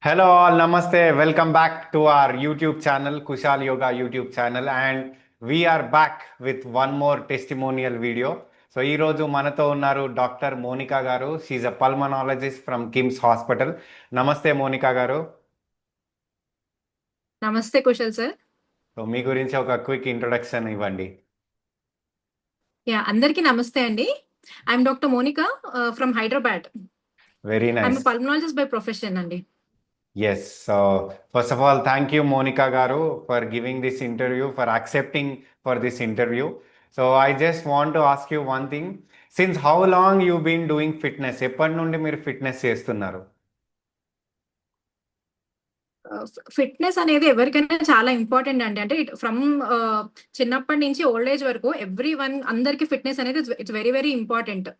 Hello all, namaste. Welcome back to our YouTube channel, Kushal Yoga YouTube channel, and we are back with one more testimonial video. So ఈ రోజు మనతో ఉన్నారు doctor Monica గారు. She a pulmonologist from KIMS hospital. నమస్తే Monica గారు. నమస్తే Kushal sir. So మీ గురించి ఒక క్విక్ ఇంట్రొడక్షన్ ఇవ్వండి. అందరికీ నమస్తే అండి. I'm doctor Monica from Hyderabad. Very I'm nice. Pulmonologist by profession అండి. Yes. So first of all, thank you, Monica Garu, for giving this interview, for accepting for this interview. So I just want to ask you one thing. Since how long you've been doing fitness? ఎప్పటి నుండి మీరు fitness చేస్తున్నారు? Fitness అనేది ఎవరికైనా చాలా important అండి. అంటే from చిన్నప్పటి నుంచి ఓల్డ్ ఏజ్ వరకు ఎవ్రీ వన్ అందరికి ఫిట్నెస్ అనేది it's very very important.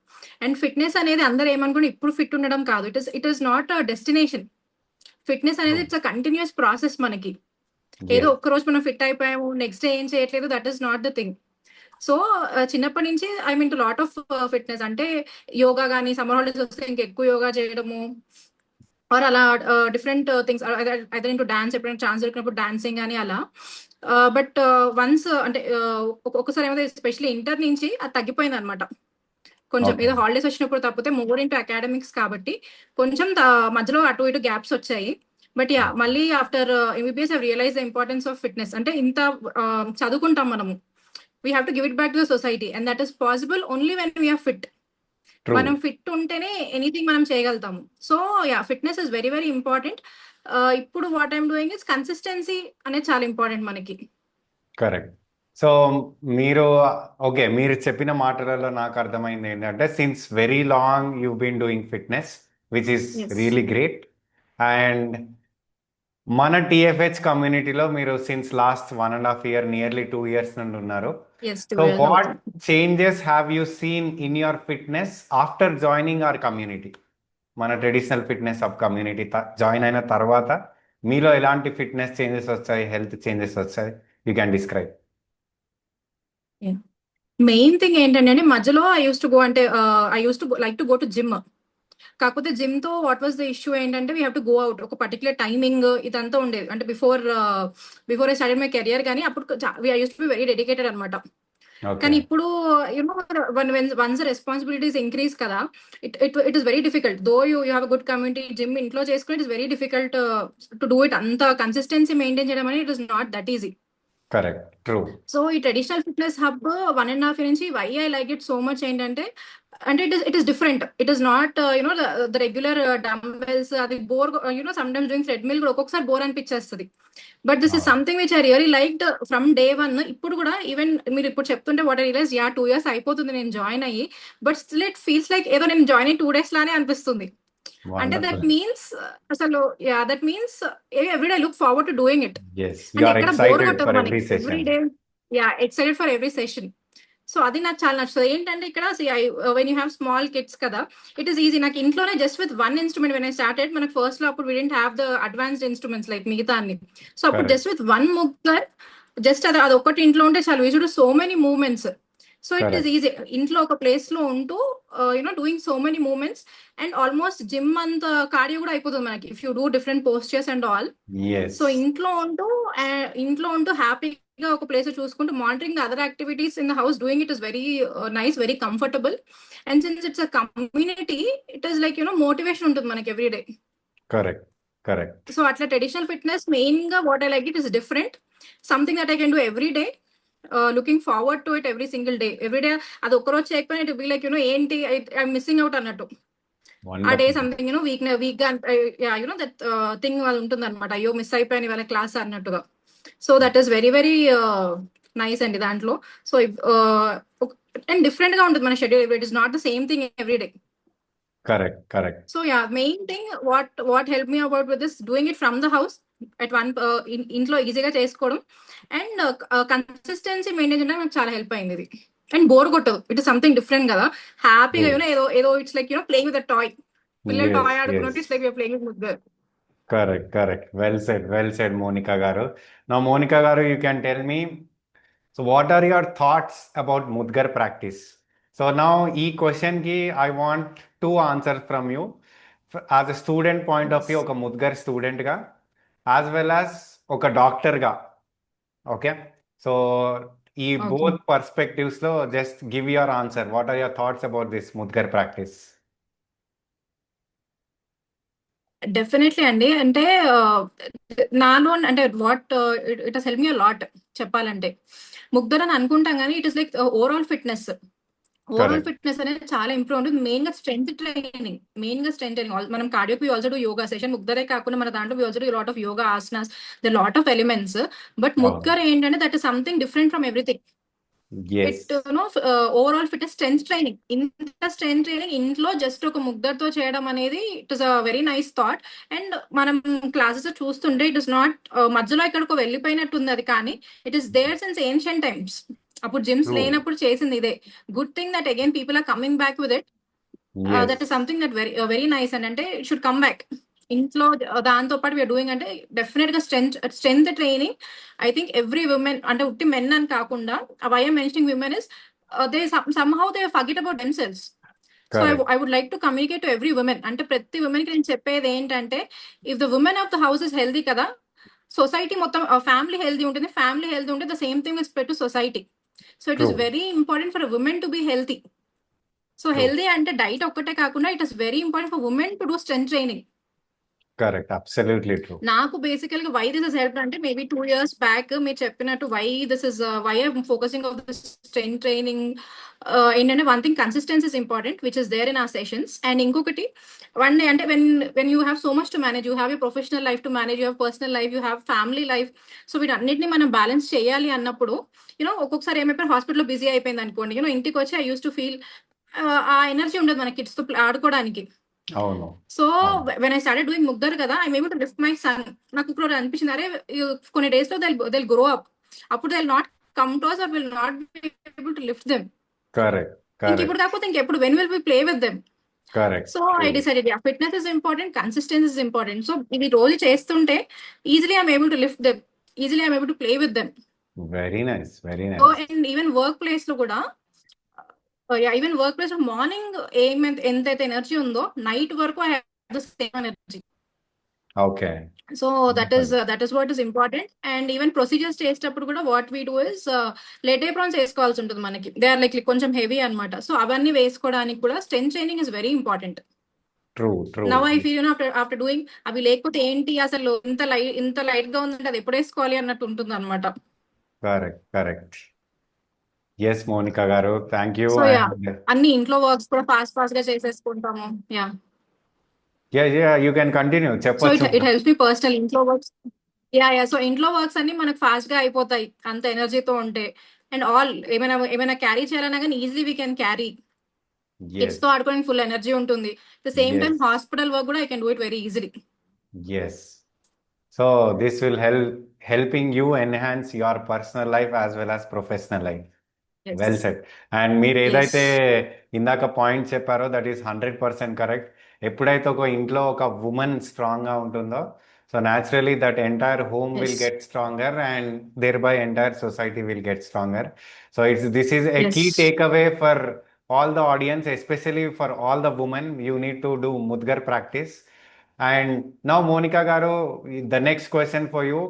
And fitness అనేది అందరూ ఏమనుకుని ఇప్పుడు ఫిట్ ఉండడం కాదు. It is not a destination. Fitness అనేది True. It's a continuous process. మనకి ఏదో Yes. ఒక్క రోజు మనం ఫిట్ అయిపోయాము, నెక్స్ట్ డే ఏం చేయట్లేదు, that is not the thing. So చిన్నప్పటి నుంచి I mean to lot of fitness. అంటే యోగా కానీ సమ్మర్ హాలిడేస్ వస్తే ఇంకా ఎక్కువ యోగా చేయడము, ఆర్ అలా different things. Other into dance, ఎప్పుడైనా ఛాన్స్ దొరికినప్పుడు డాన్సింగ్ కానీ అలా. బట్ వన్స్ అంటే ఒక్కొక్కసారి ఏమైతే ఎస్పెషల్లీ ఇంటర్ నుంచి అది తగ్గిపోయింది అనమాట. కొంచెం Okay. ఏదో హాలిడేస్ వచ్చినప్పుడు తప్పితే మోర్ ఇంటూ అకాడమిక్స్ కాబట్టి కొంచెం మధ్యలో అటు ఇటు గ్యాప్స్ వచ్చాయి. బట్ మళ్ళీ after MBBS I realize the importance of fitness. అంటే ఇంత చదువుకుంటాం మనము, we have to give it back to the society, and that is possible only when we are fit. మనం True. ఫిట్ ఉంటేనే ఎనీథింగ్ మనం చేయగలుగుతాము. So fitness is very very important. ఇప్పుడు what I'm doing is consistency అనేది చాలా important మనకి. Correct. So మీరు okay, మీరు చెప్పిన మాటలలో నాకు అర్థమైంది ఏంటంటే since very long you been doing fitness which is yes really great. And మన టిఎఫ్హెచ్ కమ్యూనిటీలో మీరు since last 1.5 year, nearly 2 years నుండి ఉన్నారు. ఎస్ సో 12 వాట్ అవుతుంది. Changes have you seen in your fitness after joining our community? మన traditional fitness sub community join అయిన తర్వాత మీలో ఎలాంటి ఫిట్నెస్ చేంజెస్ వచ్చాయి, హెల్త్ చేంజెస్ వచ్చాయి? You can describe. Main thing ఏంటంటే మధ్యలో ఐ యూస్ టు గో, అంటే I use to like to go to gym. కాకపోతే జిమ్ తో వాట్ వాస్ ద ఇష్యూ ఏంటంటే we have to go out, ఒక particular timing ఇదంతా ఉండేది. అంటే before I started my career, కానీ అప్పుడు I use to be very dedicated అనమాట. ఓకే. కానీ ఇప్పుడు యునో వన్స్ రెస్పాన్సిబిలిటీస్ ఇంక్రీజ్ కదా, it is very difficult. Though you have good community gym ఇంట్లో చేసుకుని, it is very difficult to do it. అంత consistency maintain చేయడం అనేది it is not that easy. Correct. True. So ఈ traditional fitness hub 1.5 year నుంచి why I like it so much ఏంటంటే, అంటే it is different. It is not the regular dumbbells. అది bore, some times doing treadmill కూడా ఒక్కొక్కసారి bore అనిపించేస్తుంది. But this is something which I really liked from day one. ఇప్పుడు కూడా even మీరు ఇప్పుడు చెప్తుంటే వాట్ ఐ రియలైజ్, 2 years అయిపోతుంది నేను జాయిన్ అయ్యి, but still it feels like ఏదో నేను జాయిన్ అయ్యి 2 days లానే అనిపిస్తుంది. అంటే దట్ వండర్ఫుల్. మీన్స్ అసలు that means everyday look forward to doing it. Yes, you అంటే ఆర్ ఎక్కడ బోర్ ఎక్సైటెడ్ కొట్టదు ఫర్ ఎవ్రీ మనకి every session. Day. Excited for every session. So అది నాకు చాలా నచ్చుతుంది. ఏంటంటే ఇక్కడ when you have small kids కదా, ఇట్ ఈస్ ఈజీ. నాకు ఇంట్లోనే just with one instrument when I started, మనకు ఫస్ట్ లో అప్పుడు we didn't have the advanced instruments like మిగతా అన్ని. సో అప్పుడు correct. Just with one mudgar, just అది ఒకటి ఇంట్లో ఉంటే చాలు, we should so many movements. So it is correct. Easy ఇంట్లో ఒక ప్లేస్ లో ఉంటూ doing so many movements. And almost gym అంత కార్డియో కూడా అయిపోతుంది మనకి if you do different postures and all. Yes. So ఇంట్లో ఉంటూ హ్యాపీగా ఒక ప్లేస్ చూసుకుంటూ monitoring the other activities in the house, doing it is very nice, very comfortable. And since it's a community, it is like motivation ఉంటుంది మనకి every day. Correct. Correct. So అట్లా traditional fitness main గా what I like it is different, something that I can do every day, looking forward to it every single day. Every day అది ఒక్కరోజు చేయకపోయినా it be like ఏంటి I missing out అన్నట్టు. ఆ day wonderful. Something week గా that thing అది ఉంటుంది అనమాట. అయ్యో మిస్ అయిపోయాను ఇవాళ క్లాస్ అన్నట్టుగా. So that is very very nice అండి దాంట్లో. సో అండ్ డిఫరెంట్ గా ఉంటుంది మన schedule. It is not the same thing every day. Correct. Correct. So main thing what help me about with this, doing it from the house at one, ఇంట్లో ఈజీగా చేసుకోవడం. And consistency maintain చేయడానికి నాకు చాలా help అయింది ఇది. And bore కొట్టదు. It is something different కదా, హ్యాపీగా ట్రూ. ఏదో it's like playing with a toy. పిల్లలు ఎస్. Toy yes. ఆడుకున్నట్టు ఇట్స్ లైక్ ప్లేయింగ్ విత్ ముగ్గురు. Correct. Correct. Well said Monica గారు. నా మోనికా గారు, you can tell me, so what are your thoughts about mudgar practice? So నా ఈ క్వశ్చన్కి I want to answer from you. As a student point of view, Yes. ఒక ముద్గర్ స్టూడెంట్గా, as well as ఒక డాక్టర్గా. ఓకే, సో ఈ Okay. Both పర్స్పెక్టివ్స్లో just give your answer. What are your thoughts about this mudgar practice? Definitely అండి. అంటే నాలో అంటే what it has helped me a lot చెప్పాలంటే. ముగ్ధర్ అని అనుకుంటాం గానీ it is like overall fitness. Overall correct. Fitness అనేది చాలా ఇంప్రూవ్ ఉంటుంది. మెయిన్‌గా స్ట్రెంత్ ట్రైనింగ్. మనం కార్డియోకి we also do yoga session. ముగ్ధరే కాకుండా మన దాంట్లో we also do lot of yoga asanas. They lot of elements. But అవును. ముద్గర్ ఏంటంటే that is something different from everything. Yes. It no overall fitness strength training. ఇంత స్ట్రెంత్ ట్రైనింగ్ ఇంట్లో జస్ట్ ఒక ముగ్గురితో చేయడం అనేది it is a very nice thought. And మనం classes చూస్తుంటే ఇట్ ఇస్ నాట్ మధ్యలో ఎక్కడికో వెళ్ళిపోయినట్టుంది అది, కానీ it is there since ancient times. అప్పుడు జిమ్స్ ట్రూ. లేనప్పుడు చేసింది ఇదే. Good thing that again people are coming back with it. Yes. That is something that very very nice. And అంటే ఇట్ షుడ్ కమ్ బ్యాక్. ఇంట్లో దాంతో పాటు we're doing అంటే definite గా strength training. I think every woman అంటే ఉట్టి men అని కాకుండా why I'm mentioning women is they somehow they forget about themselves. So correct. I would like to communicate to every woman. అంటే ప్రతి woman కి నేను చెప్పేది ఏంటంటే if the woman of the house is healthy కదా, society మొత్తం family healthy ఉంటుంది. Family healthy ఉంటే the same thing is spread to society. So it true. Is very important for women to be healthy. So true. Healthy అంటే diet ఒక్కటే కాకుండా it is very important for women to do strength training. Correct. Absolutely true. నాకు basical గా why this is help అంటే maybe 2 years back మీరు చెప్పినట్టు why I'm focusing of this strength training. ఏంటంటే one thing consistency is important which is there in our sessions. And ఇంకొకటి one day అంటే when you have so much to manage, you have you professional life to manage, you have personal life, you have family life. So వీటన్నిటిని మనం balance చేయాలి అన్నప్పుడు ఒక్కొక్కసారి ఏమైపోయి హాస్పిటల్లో busy అయిపోయింది అనుకోండి, ఇంటికి వచ్చి ఐ యూస్ టు ఫీల్ ఆ ఎనర్జీ ఉండదు మన కిడ్స్ తో ఆడుకోవడానికి. అవును. సో అవును. వెన్ ఐ స్టార్టెడ్ డూయింగ్ ముగ్ధర్ కదా, I able to lift my son. నాకు ఇప్పుడు అనిపించింది అరే కొన్ని డేస్ లో దిల్ గ్రో అప్. అప్పుడు they'll not come to us or will not be able to lift them. Correct. ఇంక ఇప్పుడు కరెక్ట్. కాకపోతే ఇంకెప్పుడు when will we play with them. Correct. So true. I decided fitness is important, consistency is important. So ఇది రోజు చేస్తుంటే easily I'm able to lift them, easily I'm able to play with them. Very nice. Very so nice. And even work place లో కూడా even work place లో morning ఎంతైతే energy ఉందో night వరకు I have the same energy. Okay. So that is what is important. And even procedures చేసేటప్పుడు కూడా what we do is లెటేప్రాన్స్ వేసుకోవాల్సి ఉంటుంది మనకి. దే ఆర్ లైక్ కొంచెం హెవీ అన్నమాట. సో అవన్నీ వేసుకోవడానికి కూడా strength training is very important. True. True. Now I feel after doing అవి లేకపోతే ఏంటి అసలు ఇంత లైట్ గా ఉందంటే అది ఎప్పుడు వేసుకోవాలి అన్నట్టు ఉంటుంది అనమాట. కరెక్ట్. కరెక్ట్. ఎస్ మోనికా గారు, thank you. So ya, and అన్ని ఇంట్లో వర్క్స్ కూడా ఫాస్ట్ గా చేసేసుకుంటాము. Ya, you can continue, so చెప్పొచ్చు. ఇట్ హెల్ప్స్ మీ పర్సనల్ ఇంట్లో వర్క్స్. యా సో ఇంట్లో వర్క్స్ అన్ని మనకు ఫాస్ట్ గా అయిపోతాయి అంత ఎనర్జీతో ఉంటే. అండ్ ఆల్ ఏమైనా క్యారీ చేయాలన్నా కానీ easily we can carry. Kids yes. తో ఆడుకోవడానికి ఫుల్ ఎనర్జీ ఉంటుంది. The same time yes. Hospital work కూడా I can do it very easily. Yes. So this will helping you enhance your personal life as well as professional life. Well yes. Set. And మీరు yes. ఏదైతే ఇందాక point చెప్పారో that is 100% correct. ఎప్పుడైతే ఒక ఇంట్లో ఒక woman స్ట్రాంగ్గా ఉంటుందో, so naturally that entire home will yes. Get stronger and thereby entire society will get stronger. So this is a key yes. Take away for all the audience, especially for all the women. You need to do Mudgar practice. And now, Monica Garu, the next question for you: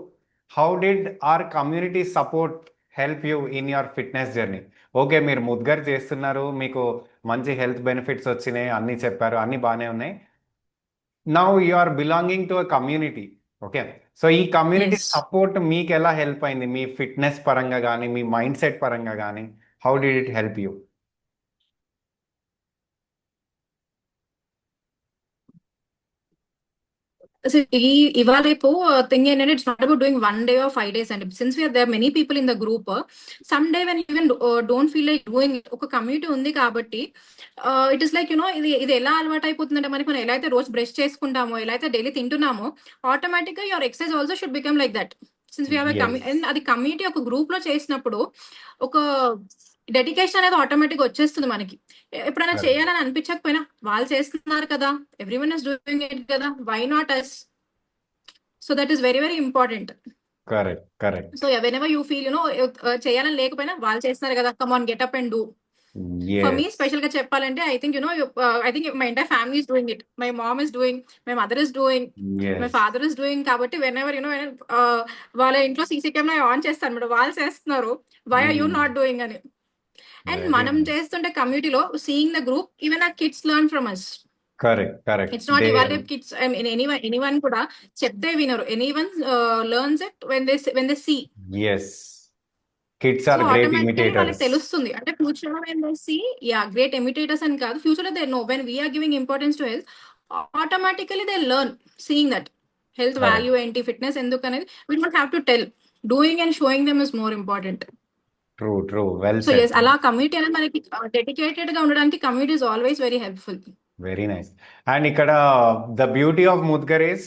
how did our community support help you in your fitness journey? Okay, మీరు ముద్గర్ చేస్తున్నారు, మీకు మంచి health benefits వచ్చినాయి, అన్నీ చెప్పారు, అన్నీ బాగానే ఉన్నాయి. Now you are belonging to a community. Okay, so ఈ కమ్యూనిటీ ఎస్. సపోర్ట్ మీకు ఎలా హెల్ప్ అయింది? మీ ఫిట్నెస్ పరంగా కానీ, మీ మైండ్ సెట్ పరంగా కానీ, how did it help you? ఇవాళ రేపు థింగ్ ఏంటంటే it's not about doing 1 day or 5 days అండి. Since there many people in the group, some day when even don't feel like doing. ఒక community ఉంది కాబట్టి it is like ఇది ఎలా అలవాటు అయిపోతుందంటే మనకి, మనం ఎలా అయితే రోజు బ్రష్ చేసుకుంటామో, ఎలా అయితే డైలీ తింటున్నామో, ఆటోమేటిక్ గా your exercise also should become like that. Since we have yes. అది కమ్యూనిటీ ఒక గ్రూప్ లో చేసినప్పుడు ఒక డెడికేషన్ అనేది ఆటోమేటిక్ వచ్చేస్తుంది మనకి. ఎప్పుడైనా చేయాలని అనిపించకపోయినా వాళ్ళు చేస్తున్నారు కదా, ఎవ్రీవన్ ఇస్ డూయింగ్ ఇట్ కదా, why not us? So that is very very important. Correct. Correct. So whenever you feel చేయాలని లేకపోయినా వాళ్ళు చేస్తున్నారు కదా, come on get up and do. For me Yes. Special గా చెప్పాలంటే I think I think my entire family is doing it. My mom is doing, my mother is doing, my Yes. Father is doing. కాబట్టి whenever వాళ్ళ ఇంట్లో CC camera on చేస్తారు madam, వాళ్ళు చేస్తున్నారు, why are you Mm. Not doing అని. And Very మనం nice. చేస్తుంటే కమ్యూనిటీలో సీయింగ్ ద గ్రూప్, ఈవెన్ ఆ kids learn from us. Correct. Correct. It's not They. ఇవాళ కిడ్స్, ఎనీవన్ కూడా చెప్తే వినరు. Anyone learns it when they see. Yes. Kids so are great automatically వాళ్ళకి imitators. తెలుస్తుంది. అంటే ఫ్యూచర్ లో when they see, yeah great imitators అని కాదు, ఫ్యూచర్ లో they no when we're giving importance to health, automatically they learn seeing that health Correct. Value ఏంటి, fitness ఎందుకు అనేది we don't have to tell. Doing and showing them is more important. True. True. Well so said. Yes, అలా community అనేది మనకి dedicated గా ఉండడానికి community is always very helpful. Very nice. And ikkada the beauty of Mudgar is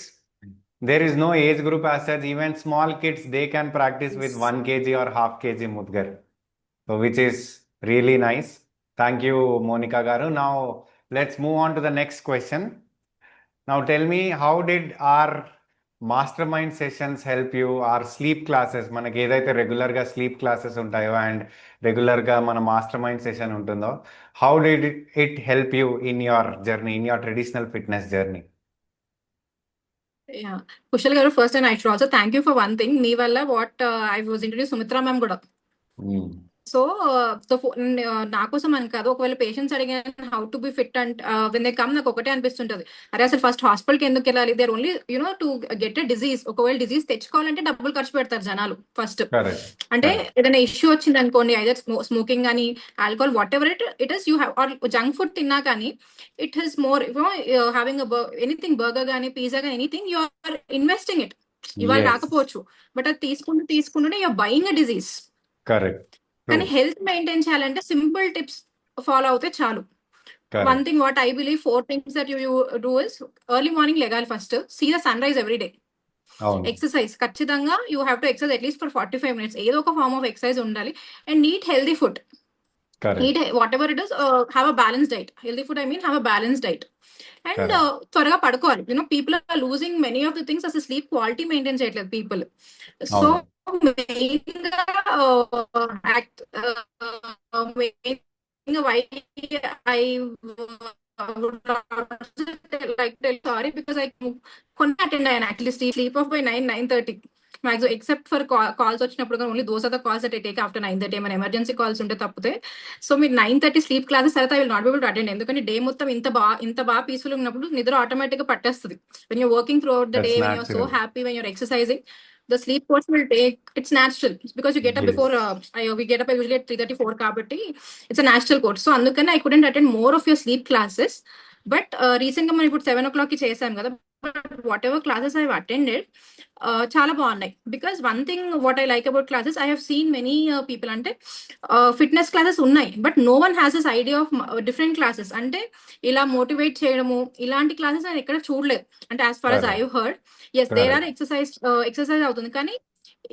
there is no age group as such. Even small kids they can practice with 1 kg or half kg Mudgar. So which is really nice. Thank you, Monica Garu. Now let's move on to the next question. Now tell me, how did our mastermind sessions help you? Our sleep classes, మనకి ఏదైతే రెగ్యులర్గా sleep classes ఉంటాయో and రెగ్యులర్గా మన master mind session ఉంటుందో, how did it help you in your journey, in your traditional fitness journey? Ya, Kushal గారు, first and I should also thank you for one thing. మీ వల్ల what I was introduce Sumitra ma'am కూడా. So నా కోసం అని కాదు, ఒకవేళ పేషెంట్స్ అడిగాను how to be fit and when they come, నాకు ఒకటే అనిపిస్తుంటది, అరే అసలు ఫస్ట్ హాస్పిటల్కి ఎందుకు వెళ్ళాలి? There only to get a disease. ఒకవేళ డిజీజ్ తెచ్చుకోవాలంటే డబ్బులు ఖర్చు పెడతారు జనాలు ఫస్ట్. కరెక్ట్. అంటే ఏదైనా ఇష్యూ వచ్చింది అనుకోండి, ఐదర్ స్మోకింగ్ కానీ alcohol, whatever it is, you have, or junk food తిన్నా కానీ it is more having anything, burger కానీ పిజ్జా కానీ anything, you are investing it. ఇవాళ Yes. రాకపోవచ్చు, బట్ అది తీసుకుంటూనే you are buying a disease. Correct. కానీ హెల్త్ మెయింటైన్ చేయాలంటే సింపుల్ టిప్స్ ఫాలో అవుతే చాలు. One correct. Thing what I believe, 4 things that you do is, early morning లెగాలి, first see the sun rise every day. అవును. Exercise ఖచ్చితంగా you have to exercise at least for 45 minutes. ఏదో ఒక form of exercise ఉండాలి. And eat healthy food. Correct. Eat whatever it is, have a balance diet. Healthy food I mean have a balance diet. And correct. త్వరగా పడుకోవాలి. People are losing many of the things, అసలు sleep quality maintain చేయట్లేదు people. So అవును. Main గా why I would like to tell sorry because I couldn't attend an actually sleep off by 9:30 maximum, except for calls వచ్చినప్పుడు కానీ only those are the calls that I take after 9:30. ఏమైనా emergency calls ఉంటే తప్పితే. So మీరు 9:30 sleep classes తర్వాత I will not be able to attend. ఎందుకంటే డే మొత్తం ఇంత బాగా పీస్ఫుల్ ఉన్నప్పుడు నిద్ర ఆటోమేటిక్ గా పట్టేస్తుంది. When you're working throughout the day, That's when you're so natural. Happy, when you're exercising, the sleep course will take, it's natural because you get up Yes. before we get up usually at 3:34 kabatti it's a natural course. So andukane I couldn't attend more of your sleep classes, but recently మనం ఇప్పుడు 7 o'clock కి చేసాం కదా, but whatever classes I've attended చాలా బాగున్నాయి. Because one thing what I like about classes, I have seen many people, అంటే fitness classes ఉన్నాయి, but no one has this idea of different classes. అంటే ఇలా మోటివేట్ చేయడము, ఇలాంటి క్లాసెస్ నేను ఎక్కడ చూడలేదు. అంటే as far as I heard, yes there are exercise అవుతుంది, కానీ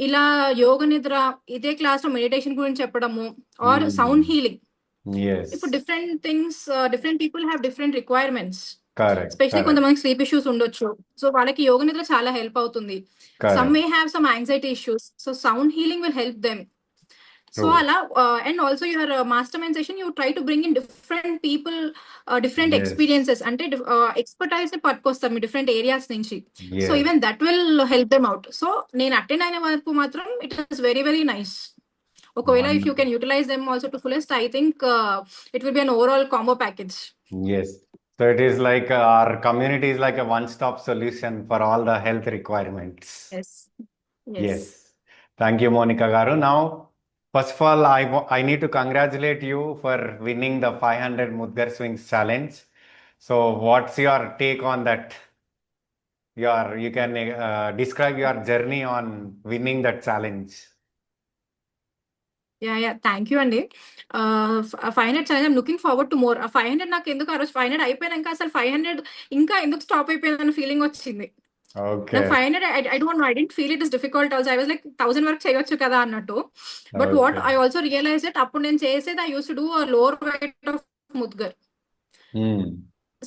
ఇలా యోగ నిద్ర, ఇదే క్లాస్ లో మెడిటేషన్ గురించి చెప్పడము, ఆర్ సౌండ్ హీలింగ్. Yes. ఇప్పుడు different things, different people have different requirements. Correct. Specially Correct. కొంతమంది స్లీప్ ఇష్యూస్ ఉండొచ్చు, సో వాళ్ళకి యోగ నిద్ర చాలా హెల్ప్ అవుతుంది. Some Correct. May have some anxiety issues, so sound healing will help them. So True. అలా, and also your master mind session, you try to bring in different people, different Yes. Experiences, అంటే expertise ని పట్టుకొస్తారు మీ different areas నుంచి. So Yes. Even that will help them out. So నేను attend అయిన వరకు మాత్రం it is very very nice. ఒకవేళ if you Wonderful. Can utilize them also to fullest, I think it will be an overall combo package. Yes. So it is like our community is like a one-stop solution for all the health requirements. Yes. Yes. Thank you, Monica Garu. Now, first of all, I need to congratulate you for winning the 500 Mudgar Swings Challenge. So what's your take on that? You can describe your journey on winning that challenge. Yeah, thank you అండి. 500 challenge, I'm looking forward to more. 500 నాకు ఎందుకు ఆ రోజు 500 అయిపోయాక అసలు 500 ఇంకా ఎందుకు stop అయిపోయిందన్న ఫీలింగ్ వచ్చింది. Okay. నాకు 500 I don't know, I didn't feel it is difficult also. I was like 1000 వరకు చేయొచ్చు కదా అన్నట్టు. But what Okay. I also realize it, అప్పుడు నేను చేసేది, I use to do lower weight of mudgar. Hmm.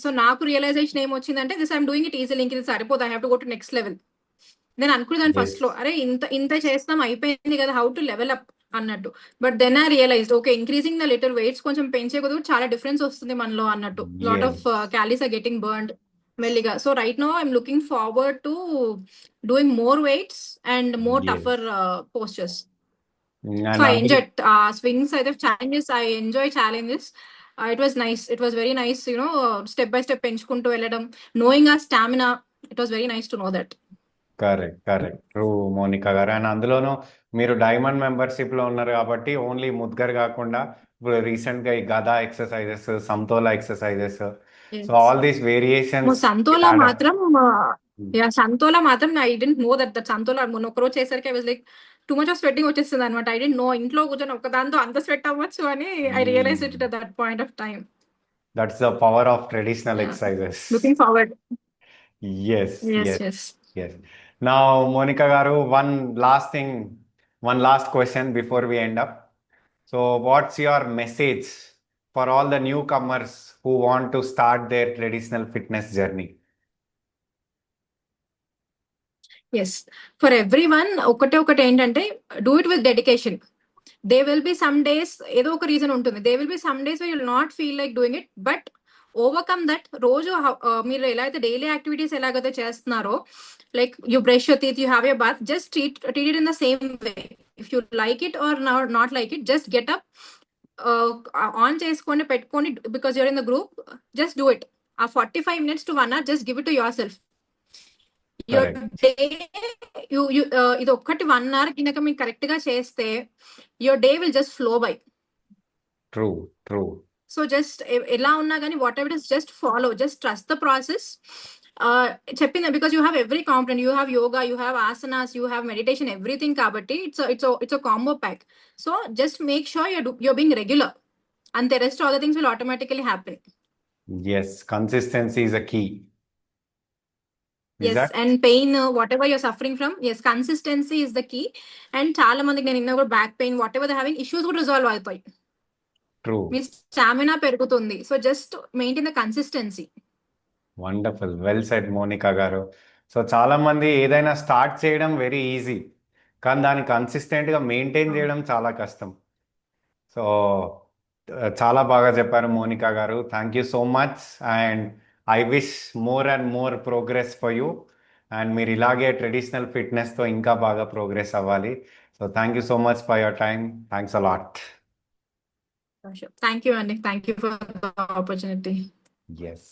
So నాకు రియలైజేషన్ ఏమొచ్చిందంటే, this I'm doing it easily, ఇంక ఇది సరిపోదు, I have to go to next level. నేను అనుకునేదాన్ని Yes. ఫస్ట్ లో, అరే ఇంత చేస్తాం అయిపోయింది కదా, హౌ టు లెవెల్ అప్. అన్నట్టు. But then I realized okay, increasing the little weights కొంచెం పెంచే కొద్ది కూడా చాలా డిఫరెన్స్ వస్తుంది మనలో అన్నట్టు. Lot of Yes. Calories are getting burned మెల్లిగా. So right now I'm looking forward to doing more weights and more Yes. Tougher postures. So And I అందులో enjoyed swings. I have challenges. I enjoy challenges. It was nice. It was very nice. You know, step by step పెంచుకుంటూ వెళ్ళడం, knowing our stamina. It was very nice to know that. Correct true Monica గారు. అండ్ అందులోనూ మీరు diamond membership లో ఉన్నారు కాబట్టి only mudgar కాకుండా ఇప్పుడు రీసెంట్ గా ఈ gada exercises, samtola exercises, so Yes. All these variations santola మాత్రం సంతోలా మాత్రం I didn't know that santola మొన్న ఒక రోజు చేసరికి I was like too much of sweating వచ్చేస్తుంది అనమాట. ఐ డెంట్ నో ఇంట్లో కూర్చొని ఒక దాంతో అంత స్వెట్ అవ్వచ్చు అని I realize it at that point of time. That's the power of traditional exercises. Looking forward. Yes Yes, yes yes. Yes. Now Monica గారు, one last question before we end up. So what's your message for all the newcomers who want to start their traditional fitness journey? Yes, for every one ఒకటి ఏంటంటే do it with dedication. There will be some days ఏదో ఒక reason ఉంటుంది. There will be some days you will not feel like doing it, but overcome that. రోజు మీరు ఎలా అయితే daily activities ఎలాగైతే చేస్తున్నారో, like you brush your teeth, you have your bath, just treat it in the same way. If you like it or not like it, just get up, on చేసుకొని పెట్టుకొని, because you're in the group, just do it. ఆ 45 minutes to 1 hour, just give it to yourself. Your Correct. Day ఇది ఒక్కటి 1 hour కిందక మీకు correct గా చేస్తే your day will just flow by. True. So just ఎలా ఉన్నా కానీ whatever is just follow, just trust the process. చెప్పింది because you have every component, you have yoga, you have asanas, you have meditation, everything. కాబట్టి it's combo pack. So just make sure your being regular and the rest all the things will automatically happen. Yes, consistency is a key. Is Yes, that and pain, whatever you're suffering from, yes, consistency is the key. And చాలా మందికి నేను ఇన్న కూడా back pain, whatever they having, issues కూడా resolve అవుతాయి. true? మీ stamina పెరుగుతుంది. So just maintain the consistency. Wonderful, well said Monica గారు. సో చాలా మంది ఏదైనా స్టార్ట్ చేయడం వెరీ ఈజీ, కానీ దాన్ని కన్సిస్టెంట్గా మెయింటైన్ చేయడం చాలా కష్టం. సో చాలా బాగా చెప్పారు మోనికా గారు. Thank you so much. And I wish more and more progress for you. And మీరు ఇలాగే ట్రెడిషనల్ ఫిట్నెస్తో ఇంకా బాగా ప్రోగ్రెస్ అవ్వాలి. So thank you so much for your time. Thanks a lot. Thank you అండి, thank you for the opportunity. Yes.